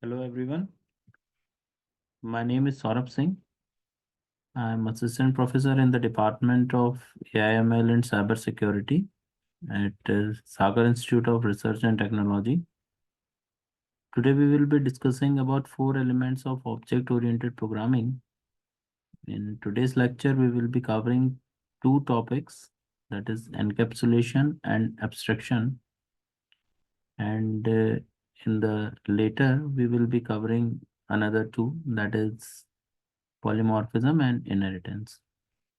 Hello everyone, my name is Saurabh Singh. I am assistant professor in the Department of AIML and Cybersecurity at Sagar Institute of Research and Technology. Today we will be discussing about four elements of object-oriented programming. In today's lecture, we will be covering two topics, that is encapsulation and abstraction. And in the later, we will be covering another two, that is polymorphism and inheritance.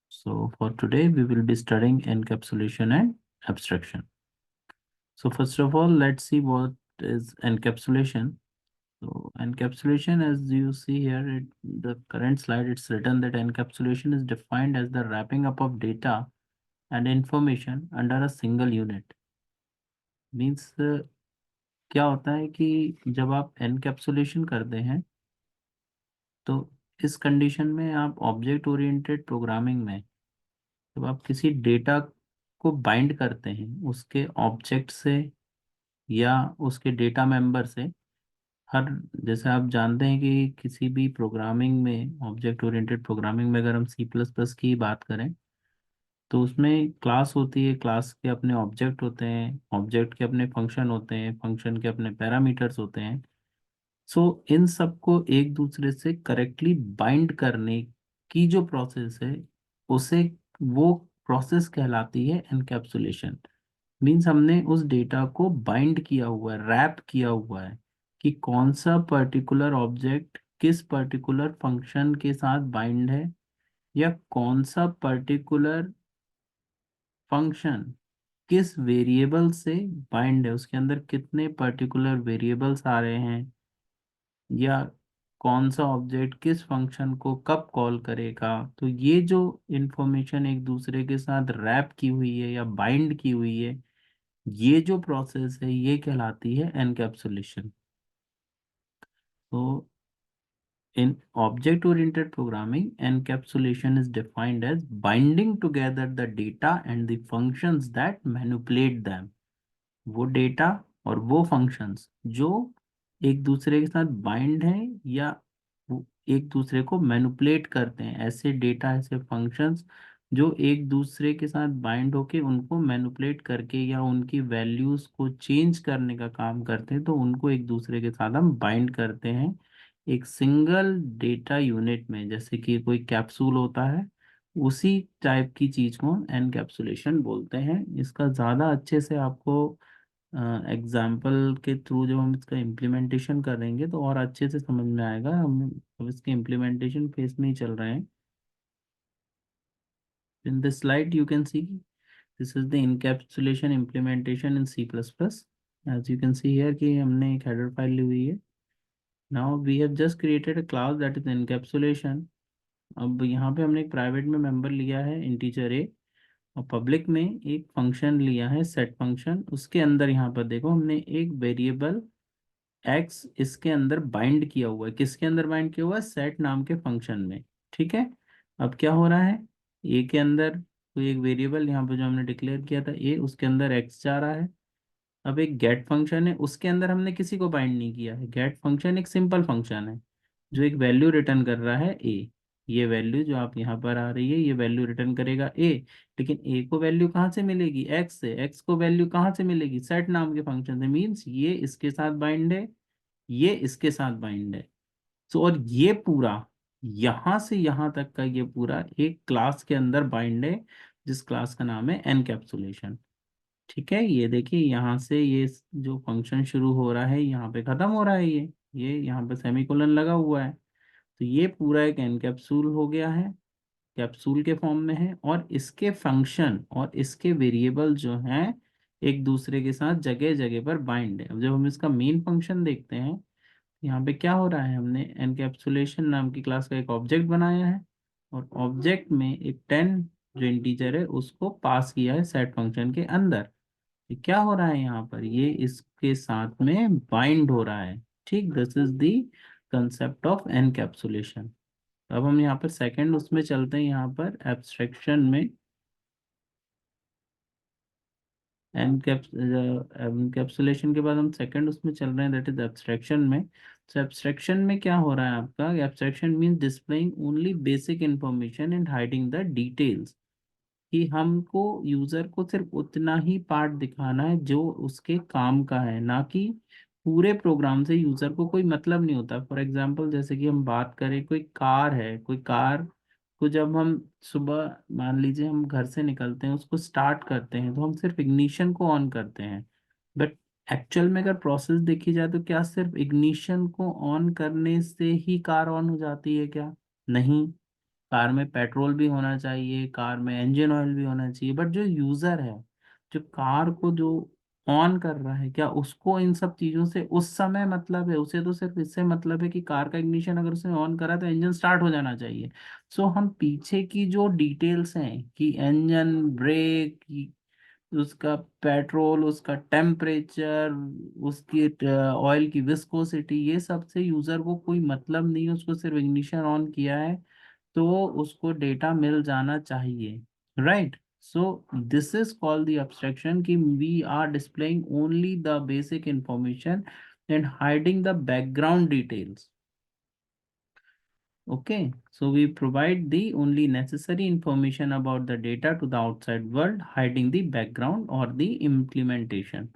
So for today, we will be studying encapsulation and abstraction. So first of all, let's see what is encapsulation. So encapsulation, as you see here, the current slide, it's written that encapsulation is defined as the wrapping up of data and information under a single unit. Means क्या होता है कि जब आप encapsulation करते हैं तो इस कंडीशन में आप ऑब्जेक्ट ओरिएंटेड प्रोग्रामिंग में जब आप किसी डेटा को बाइंड करते हैं उसके ऑब्जेक्ट से या उसके डेटा मेंबर से, हर जैसे आप जानते हैं कि किसी भी प्रोग्रामिंग में, ऑब्जेक्ट ओरिएंटेड प्रोग्रामिंग में अगर हम सी प्लस प्लस की बात करें तो उसमें क्लास होती है, क्लास के अपने ऑब्जेक्ट होते हैं, ऑब्जेक्ट के अपने फंक्शन होते हैं, फंक्शन के अपने पैरामीटर्स होते हैं। सो इन सबको एक दूसरे से करेक्टली बाइंड करने की जो प्रोसेस है उसे वो प्रोसेस कहलाती है एनकैप्सुलेशन। मीन्स हमने उस डेटा को बाइंड किया हुआ है, रैप किया हुआ है कि कौन सा पर्टिकुलर ऑब्जेक्ट किस पर्टिकुलर फंक्शन के साथ बाइंड है, या कौन सा पर्टिकुलर फंक्शन किस वेरिएबल से बाइंड है, उसके अंदर कितने पर्टिकुलर वेरिएबल्स आ रहे हैं, या कौन सा ऑब्जेक्ट किस फंक्शन को कब कॉल करेगा। तो ये जो इंफॉर्मेशन एक दूसरे के साथ रैप की हुई है या बाइंड की हुई है, ये जो प्रोसेस है ये कहलाती है एनकैप्सुलेशन। तो in object-oriented programming, encapsulation is defined as binding together the data and the functions that manipulate them. वो डेटा और वो फंक्शंस जो एक दूसरे के साथ बाइंड हैं या वो एक दूसरे को मैनिपुलेट करते हैं, ऐसे डेटा, ऐसे फंक्शंस जो एक दूसरे के साथ बाइंड होके उनको मैनिपुलेट करके या उनकी वैल्यूज को चेंज करने का काम करते हैं, तो उनको एक दूसरे के साथ हम बाइंड करते हैं एक सिंगल डेटा यूनिट में। जैसे कि कोई कैप्सूल होता है, उसी टाइप की चीज को एनकैप्सुलेशन बोलते हैं। इसका ज़्यादा अच्छे से आपको एग्जाम्पल के थ्रू जब हम इसका इम्प्लीमेंटेशन करेंगे तो और अच्छे से समझ में आएगा। हम अब इसके इम्प्लीमेंटेशन फेज में ही चल रहे हैं। In this slide you can see this is the encapsulation implementation in C plus plus. As you can see here कि हमने एक हेडर फाइल ली हुई है। Now we have just created a class that is encapsulation. अब यहाँ पे हमने एक प्राइवेट में मेंबर लिया है इंटीजर ए, और पब्लिक में एक फंक्शन लिया है सेट फंक्शन। उसके अंदर यहाँ पर देखो हमने एक वेरिएबल एक्स इसके अंदर बाइंड किया हुआ है। किसके अंदर बाइंड किया हुआ है? सेट नाम के फंक्शन में। ठीक है। अब क्या हो रहा है, ए के अंदर कोई एक वेरिएबल यहाँ पे जो हमने डिक्लेयर किया था ए, उसके अंदर एक्स जा रहा है। अब एक गेट फंक्शन है, उसके अंदर हमने किसी को बाइंड नहीं किया है। गेट फंक्शन एक सिंपल फंक्शन है जो एक वैल्यू रिटर्न कर रहा है ए। ये वैल्यू जो आप यहाँ पर आ रही है ये वैल्यू रिटर्न करेगा ए। लेकिन ए को वैल्यू कहाँ से मिलेगी? एक्स से। एक्स को वैल्यू कहाँ से मिलेगी? सेट नाम के फंक्शन से। मीन्स ये इसके साथ बाइंड है, ये इसके साथ बाइंड है। सो और ये पूरा यहां से यहां तक का ये पूरा एक क्लास के अंदर बाइंड है, जिस क्लास का नाम है एनकैप्सुलेशन। ठीक है। ये देखिए यहाँ से ये जो फंक्शन शुरू हो रहा है यहाँ पे खत्म हो रहा है, ये यहाँ पे सेमीकोलन लगा हुआ है। तो ये पूरा एक एनकैप्सूल हो गया है, कैप्सूल के फॉर्म में है, और इसके फंक्शन और इसके वेरिएबल जो हैं एक दूसरे के साथ जगह जगह पर बाइंड है। अब जब हम इसका मेन फंक्शन देखते हैं, यहाँ पे क्या हो रहा है, हमने एनकैप्सुलेशन नाम की क्लास का एक ऑब्जेक्ट बनाया है, और ऑब्जेक्ट में एक 10 जो इंटीजर है उसको पास किया है सेट फंक्शन के अंदर। ये क्या हो रहा है यहाँ पर, ये इसके साथ में बाइंड हो रहा है। ठीक, this is the concept of encapsulation. अब हम यहाँ पर सेकंड उसमें चलते हैं, यहाँ पर एब्स्ट्रैक्शन में। एनकैप्सुलेशन के बाद हम सेकंड उसमें चल रहे हैं, दैट इज एब्स्ट्रैक्शन में। So एब्स्ट्रैक्शन में क्या हो रहा है आपका, abstraction means displaying only basic information and hiding the details, कि हमको यूजर को सिर्फ उतना ही पार्ट दिखाना है जो उसके काम का है, ना कि पूरे प्रोग्राम से यूजर को कोई मतलब नहीं होता। फॉर एग्जांपल जैसे कि हम बात करें, कोई कार है, कोई कार को जब हम सुबह मान लीजिए हम घर से निकलते हैं, उसको स्टार्ट करते हैं, तो हम सिर्फ इग्निशन को ऑन करते हैं। बट एक्चुअल में अगर प्रोसेस देखी जाए तो क्या सिर्फ इग्निशन को ऑन करने से ही कार ऑन हो जाती है क्या? नहीं, कार में पेट्रोल भी होना चाहिए, कार में इंजन ऑयल भी होना चाहिए। बट जो यूजर है, जो कार को जो ऑन कर रहा है, क्या उसको इन सब चीजों से उस समय मतलब है? उसे तो सिर्फ इससे मतलब है कि कार का इग्निशन अगर उसने ऑन करा तो इंजन स्टार्ट हो जाना चाहिए। सो हम पीछे की जो डिटेल्स हैं कि इंजन, ब्रेक, उसका पेट्रोल, उसका टेम्परेचर, उसकी ऑयल की विस्कोसिटी, ये सब से यूजर को कोई मतलब नहीं है, उसको सिर्फ इग्निशन ऑन किया है तो उसको डेटा मिल जाना चाहिए, right? So this is called the abstraction कि we are displaying only the basic information and hiding the background details. Okay, so we provide the only necessary information about the data to the outside world, hiding the background or the implementation.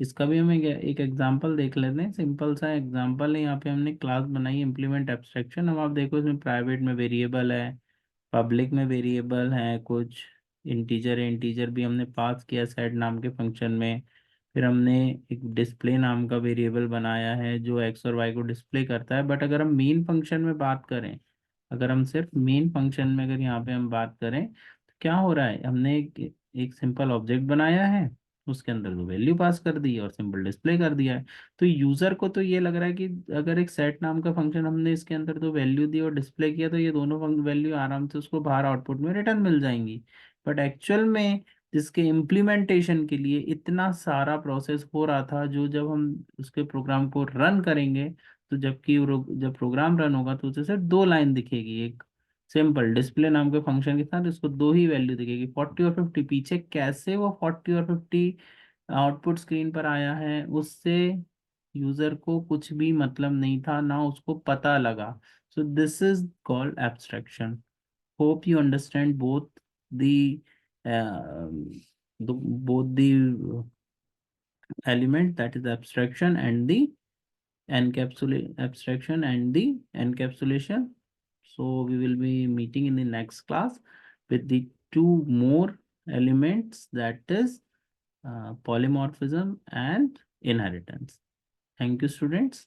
इसका भी हम एक example देख लेते हैं, simple सा example है। यहाँ पे हमने क्लास बनाई इम्प्लीमेंट एब्स्ट्रैक्शन। अब आप देखो इसमें प्राइवेट में वेरिएबल है, पब्लिक में वेरिएबल है, कुछ इंटीजर है, इंटीजर भी हमने पास किया सेट नाम के फंक्शन में। फिर हमने एक डिस्प्ले नाम का वेरिएबल बनाया है जो एक्स और वाई को डिस्प्ले करता है। बट अगर हम मेन फंक्शन में बात करें, अगर हम सिर्फ मेन फंक्शन में अगर यहाँ पे हम बात करें तो क्या हो रहा है, हमने एक सिंपल ऑब्जेक्ट बनाया है, उसके अंदर जो वैल्यू पास कर दी है और सिंपल डिस्प्ले कर दिया है। तो यूजर को तो ये लग रहा है कि अगर एक सेट नाम का फंक्शन हमने इसके अंदर दो वैल्यू दी और डिस्प्ले किया तो ये दोनों वैल्यू आराम से उसको बाहर आउटपुट में रिटर्न मिल जाएंगी। बट एक्चुअल में जिसके इम्प्लीमेंटेशन के लिए इतना सारा प्रोसेस हो रहा था, जो जब हम उसके प्रोग्राम को रन करेंगे तो जबकि जब प्रोग्राम रन होगा तो उसे सिर्फ दो लाइन दिखेगी, एक सिंपल डिस्प्ले नाम के फंक्शन के साथ उसको दो ही वैल्यू दिखेगी, 40 और 50। पीछे कैसे वो 40 और 50 आउटपुट स्क्रीन पर आया है उससे यूजर को कुछ भी मतलब नहीं था, ना उसको पता लगा। सो this is called abstraction. Hope you understand both the both the element, that is abstraction and the abstraction and the encapsulation. So we will be meeting in the next class with the two more elements, that is polymorphism and inheritance. Thank you, students.